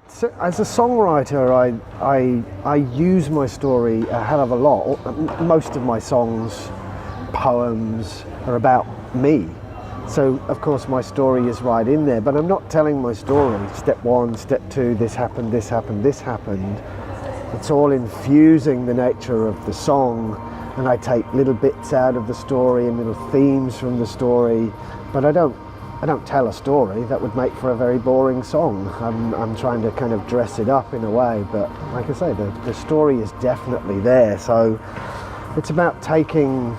So as a songwriter, I use my story a hell of a lot. Most of my songs, poems, are about me. So of course my story is right in there, but I'm not telling my story. Step one, step two, this happened, this happened, this happened. It's all infusing the nature of the song, and I take little bits out of the story and little themes from the story, but I don't tell a story. That would make for a very boring song. I'm trying to kind of dress it up in a way, but like I say, the story is definitely there. So it's about taking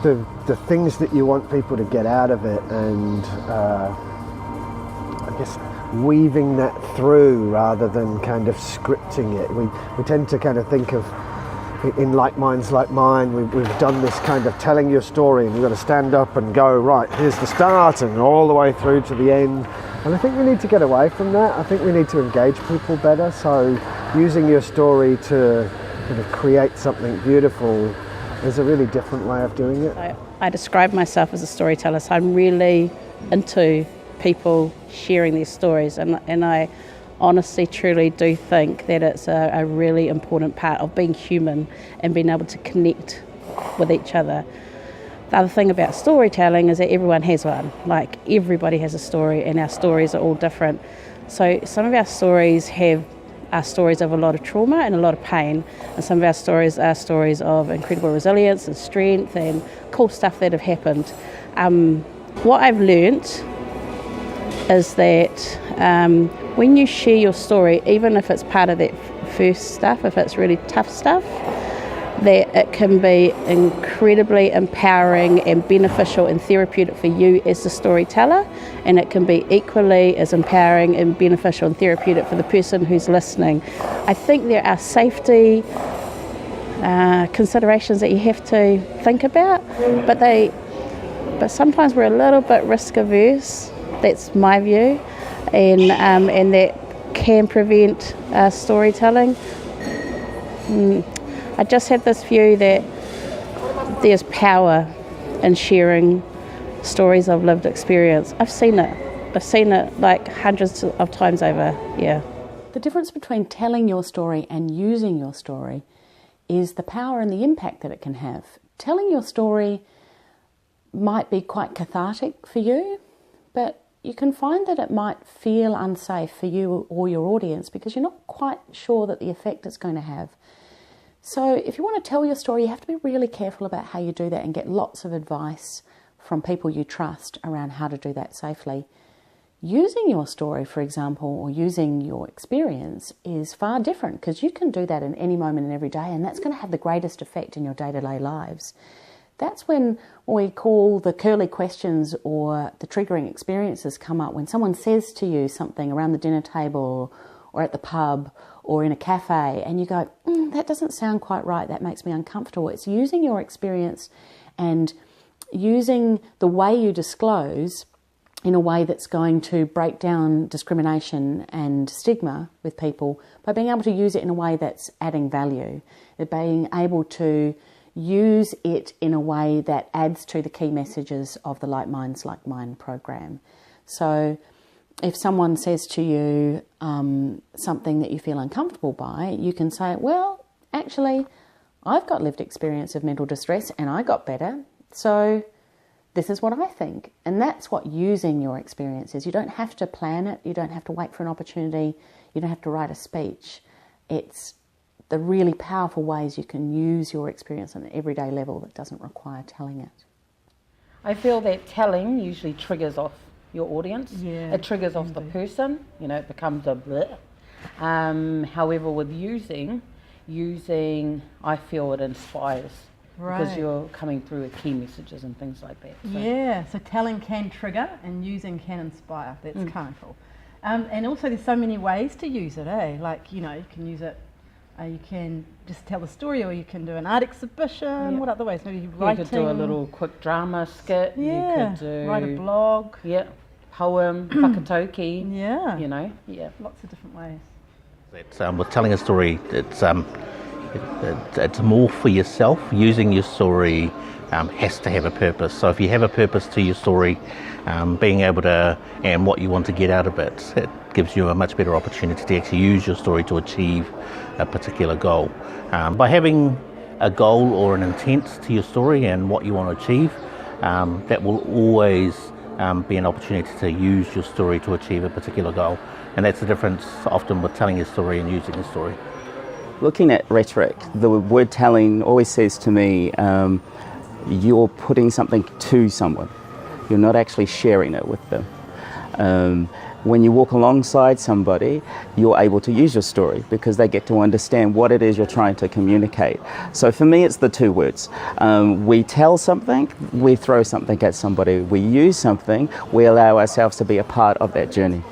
the things that you want people to get out of it and I guess weaving that through rather than kind of scripting it. We tend to kind of think of, in Like Minds Like Mine, we've done this kind of telling your story, and you've got to stand up and go, right, here's the start and all the way through to the end. And I think we need to get away from that. I think we need to engage people better. So using your story to kind of create something beautiful is a really different way of doing it. I describe myself as a storyteller, so I'm really into people sharing their stories, and I honestly, truly do think that it's a really important part of being human and being able to connect with each other. The other thing about storytelling is that everyone has one. Like, everybody has a story, and our stories are all different. So some of our stories are stories of a lot of trauma and a lot of pain, and some of our stories are stories of incredible resilience and strength and cool stuff that have happened. What I've learnt is that when you share your story, even if it's part of that first stuff, if it's really tough stuff, that it can be incredibly empowering and beneficial and therapeutic for you as the storyteller, and it can be equally as empowering and beneficial and therapeutic for the person who's listening. I think there are safety considerations that you have to think about, but sometimes we're a little bit risk averse. That's my view, and that can prevent storytelling. I just have this view that there's power in sharing stories of lived experience. I've seen it like hundreds of times over, yeah. The difference between telling your story and using your story is the power and the impact that it can have. Telling your story might be quite cathartic for you, but you can find that it might feel unsafe for you or your audience because you're not quite sure that the effect it's going to have. So if you want to tell your story, you have to be really careful about how you do that and get lots of advice from people you trust around how to do that safely. Using your story, for example, or using your experience is far different, because you can do that in any moment and every day, and that's going to have the greatest effect in your day-to-day lives. That's when we call the curly questions or the triggering experiences come up, when someone says to you something around the dinner table or at the pub or in a cafe, and you go, that doesn't sound quite right, that makes me uncomfortable. It's using your experience and using the way you disclose in a way that's going to break down discrimination and stigma with people by being able to use it in a way that's adding value, being able to use it in a way that adds to the key messages of the Like Minds Like Mine program. So if someone says to you something that you feel uncomfortable by, you can say, well, actually, I've got lived experience of mental distress and I got better, so this is what I think. And that's what using your experience is. You don't have to plan it, you don't have to wait for an opportunity, you don't have to write a speech. It's the really powerful ways you can use your experience on an everyday level that doesn't require telling it. I feel that telling usually triggers off your audience. Yeah, it triggers off the person, it becomes a bleh. However, with using, I feel it inspires. Right. Because you're coming through with key messages and things like that. So. Yeah, so telling can trigger and using can inspire. That's kind of cool. And also there's so many ways to use it, eh? Like, you can use it, you can just tell the story, or you can do an art exhibition. Yep. What other ways? Maybe writing. You could do a little quick drama skit. Yeah, you could write a blog. Yeah, poem, whakatauki. Yeah. Yeah. Lots of different ways. With telling a story, it's more for yourself. Using your story has to have a purpose. So if you have a purpose to your story, being able to, and what you want to get out of it, gives you a much better opportunity to actually use your story to achieve a particular goal. By having a goal or an intent to your story and what you want to achieve, that will always be an opportunity to use your story to achieve a particular goal. And that's the difference often with telling your story and using your story. Looking at rhetoric, the word telling always says to me, you're putting something to someone. You're not actually sharing it with them. When you walk alongside somebody, you're able to use your story because they get to understand what it is you're trying to communicate. So for me, it's the two words. We tell something, we throw something at somebody. We use something, we allow ourselves to be a part of that journey.